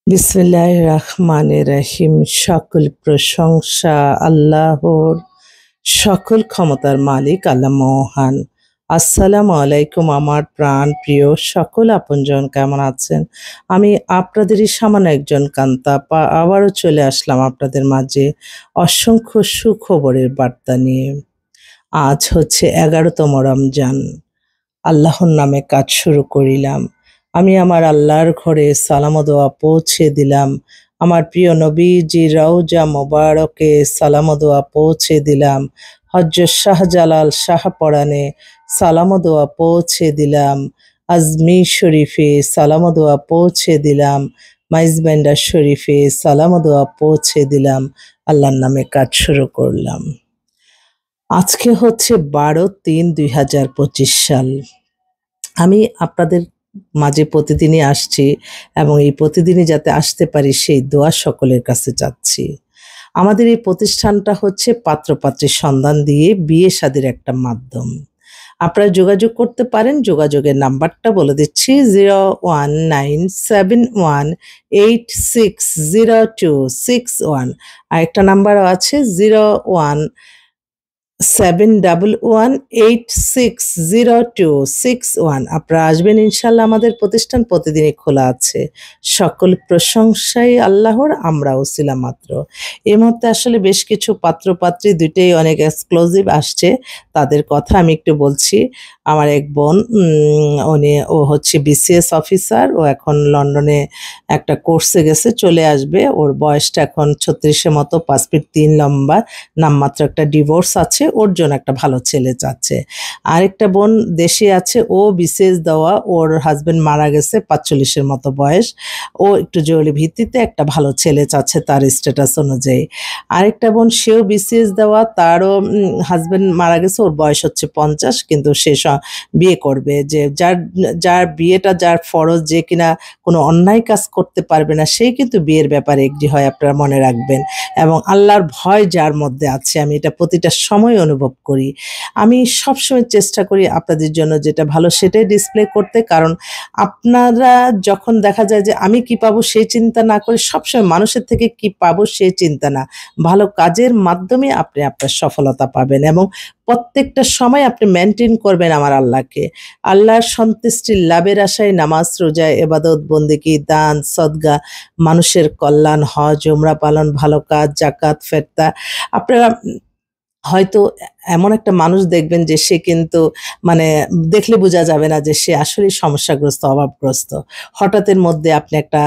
বিসমিল্লাহির রহমানির রহিম। সকল প্রশংসা আল্লাহর, সকল ক্ষমতার মালিক আল্লাহ মহান। আসসালামু আলাইকুম আমার প্রাণ প্রিয় সকল আপনজন, কেমন আছেন? আমি আপনাদেরই সামান্য একজন কান্তা আবারও চলে আসলাম আপনাদের মাঝে অসংখ্য সুখবরের বার্তা নিয়ে। আজ হচ্ছে 11তম রমজান। আল্লাহর নামে কাজ শুরু করিলাম। আমি আমার আল্লাহর ঘরে সালাম ও দোয়া পৌঁছে দিলাম। আমার প্রিয় নবীজি রওজা মোবারকে সালাম ও দোয়া পৌঁছে দিলাম। হযরত শাহজালাল শাহপরানে সালাম ও দোয়া পৌঁছে দিলাম। আজমির শরীফে সালাম ও দোয়া পৌঁছে দিলাম। মাইজবান্ডার শরীফে সালাম ও দোয়া পৌঁছে দিলাম। আল্লাহর নামে কাজ শুরু করলাম। আজকে হচ্ছে 12/3/2025 সাল। আমি আপনাদের মাঝে প্রতিদিনই আসছি এবং এই প্রতিদিনই যাতে আসতে পারি সেই দোয়া সকলের কাছে চাচ্ছি। আমাদের এই প্রতিষ্ঠানটা হচ্ছে পাত্রপাত্রীর সন্ধান দিয়ে বিয়ে শাদীর একটা মাধ্যম। আপনারা যোগাযোগ করতে পারেন। যোগাযোগের নাম্বারটা বলে দিচ্ছি 01971860261। আরেকটা নাম্বারও আছে 01711860261। আপনারা আসবেন ইনশাল্লাহ। আমাদের প্রতিষ্ঠান প্রতিদিনই খোলা আছে। সকল প্রশংসাই আল্লাহর, আমরাও ছিলাম মাত্র। এই মুহূর্তে আসলে বেশ কিছু পাত্রপাত্রী দুইটাই অনেক এক্সক্লুসিভ আসছে, তাদের কথা আমি একটু বলছি। আমার এক বোন, ও হচ্ছে বিসিএস অফিসার। ও এখন লন্ডনে একটা কোর্সে গেছে, চলে আসবে। ওর বয়সটা এখন 36-এর মতো, 5 ফিট 3 লম্বা, নামমাত্র একটা ডিভোর্স আছে। ওর জন্য একটা ভালো ছেলে চাচ্ছে। আরেকটা বোন দেশে আছে, ও বিসিএস দেওয়া, ওর হাজবেন্ড মারা গেছে, 45-এর মতো বয়স। ও একটু জরুরি ভিত্তিতে একটা ভালো ছেলে চাচ্ছে তার স্ট্যাটাস অনুযায়ী। আরেকটা বোন, সেও বিসিএস দেওয়া, তারও হাজবেন্ড মারা গেছে, ওর বয়স হচ্ছে 50, কিন্তু সে বিয়ে করবে। যে যার যার বিয়েটা যার ফরজ, যে কিনা কোনো অন্যায় কাজ করতে পারবে না, সেই কিন্তু বিয়ের ব্যাপারে এগ্রি হয়, আপনারা মনে রাখবেন। এবং আল্লাহর ভয় যার মধ্যে আছে, আমি এটা প্রতিটা সময় অনুভব করি। আমি সবসময় চেষ্টা করি আপনাদের জন্য যেটা ভালো সেটাই ডিসপ্লে করতে, কারণ আপনারা যখন দেখা যায় যে আমি কি পাবো সেই চিন্তা না করে সবসময় মানুষের থেকে কি পাবো সেই চিন্তা না, ভালো কাজের মাধ্যমে আপনি আপনার সফলতা পাবেন এবং প্রত্যেকটা সময় আপনি মেনটেন করবেন আমার আল্লাহকে। আল্লাহর সন্তুষ্টি লাভের আশায় নামাজ, রোজা, ইবাদত, বন্দেগী, দান, সদকা, মানুষের কল্যাণ, হজ, উমরা পালন, ভালো কাজ, যাকাত, ফেরতা। আপনারা হয়তো এমন একটা মানুষ দেখবেন যে সে কিন্তু মানে দেখলে বোঝা যাবে না যে সে আসলেই সমস্যাগ্রস্ত, অভাবগ্রস্ত। হঠাৎের মধ্যে আপনি একটা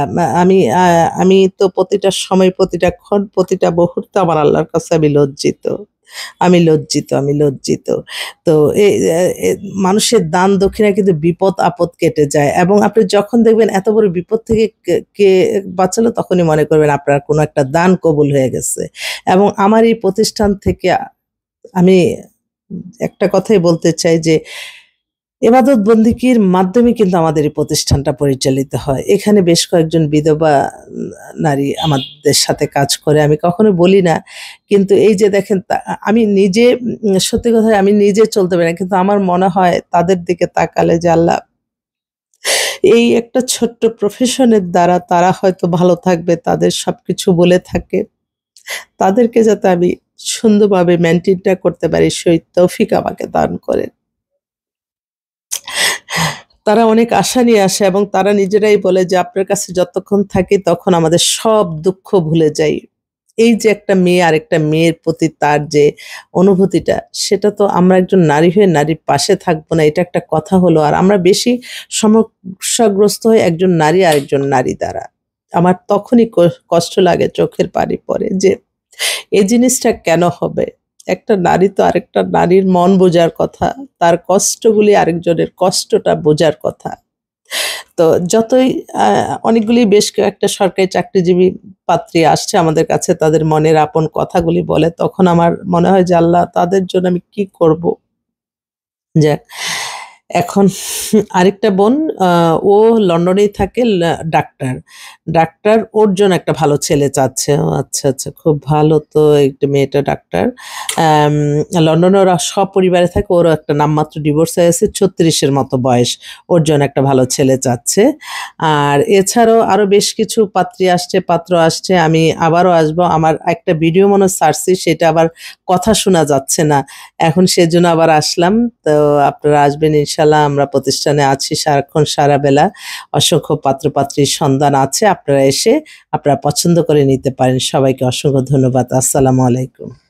আমি তো প্রতিটা সময়, প্রতিটা ক্ষণ, প্রতিটা মুহূর্ত আমার আল্লাহর কাছে আমি লজ্জিত। আমি লজ্জিত। তো এ এ এ মানুষের দান দক্ষিণায় কিন্তু বিপদ আপদ কেটে যায়, এবং আপনি যখন দেখবেন এত বড় বিপদ থেকে কে বাঁচালো, তখনই মনে করবেন আপনার কোনো একটা দান কবুল হয়ে গেছে। এবং আমার এই প্রতিষ্ঠান থেকে আমি একটা কথাই বলতে চাই যে ইবাদত বন্দেগীর মাধ্যমে কিন্তু আমাদের এই প্রতিষ্ঠানটা পরিচালিত হয়। এখানে বেশ কয়েকজন বিধবা নারী আমাদের সাথে কাজ করে। আমি কখনো বলি না, কিন্তু এই যে দেখেন, আমি নিজে সত্যি কথা আমি নিজে চলতে পারি না, কিন্তু আমার মনে হয় তাদের দিকে তাকালে যে আল্লাহ, এই একটা ছোট্ট প্রফেশনের দ্বারা তারা হয়তো ভালো থাকবে, তাদের সবকিছু বলে থাকে। তাদেরকে যাতে আমি সুন্দরভাবে মেইনটেইনটা করতে পারি, সেই তৌফিক আমাকে দান করেন। তারা অনেক আশা নিয়ে আসে এবং তারা নিজেরাই বলে যে আপনার কাছে যতক্ষণ থাকি তখন আমাদের সব দুঃখ ভুলে যাই। এই যে একটা মেয়ে আরেকটা মেয়ের প্রতি তার যে অনুভূতিটা, সেটা তো আমরা একজন নারী হয়ে নারীর পাশে থাকবো না, এটা একটা কথা হলো। আর আমরা বেশি সমস্যাগ্রস্ত হই একজন নারী আরেকজন নারী দ্বারা। আমার তখনই কষ্ট লাগে, চোখের পানি পড়ে যে এই জিনিসটা কেন হবে? একটা নারী তো আরেকটা নারীর মন বোঝার কথা। তার কষ্টগুলি আরেকজনের কষ্টটা বোঝার কথা। তো যতই আ অনেকগুলি বেশ কয়েকটা সরকারি চাকরিজীবী পাত্রী আসছে আমাদের কাছে, তাদের মনের আপন কথাগুলি বলে, তখন আমার মনে হয় যে আল্লাহ, তাদের জন্য আমি কি করব? যাক, এখন আরেকটা বোন ও লন্ডনেই থাকে, ডাক্তার। ডাক্তার, ওর জন্য একটা ভালো ছেলে চাচ্ছে। ও আচ্ছা, আচ্ছা, খুব ভালো তো, একটা মেয়েটা ডাক্তার। আম লন্ডনে ওরা সপরিবারে থাকে। ওরও একটা নামমাত্র ডিভোর্স হয়েছে, ৩৬ এর মতো বয়স। ওর জন্য একটা ভালো ছেলে চাচ্ছে। আর এছাড়াও আরো বেশ কিছু পাত্রী আসছে, পাত্র আসছে। আমি আবারও আসবো। আমার একটা ভিডিও মনে হয় ছাড়ছি, সেটা আবার কথা শোনা যাচ্ছে না। এখন সেজন্য আবার আসলাম। তো আপনারা আসবেন ইনশাল্লাহ। আমরা প্রতিষ্ঠানে আছি সারাক্ষণ সারাবেলা। অসংখ্য পাত্র-পাত্রীর সন্ধান আছে। আপনারা এসে আপনারা পছন্দ করে নিতে পারেন। সবাইকে অসংখ্য ধন্যবাদ। আসসালামু আলাইকুম।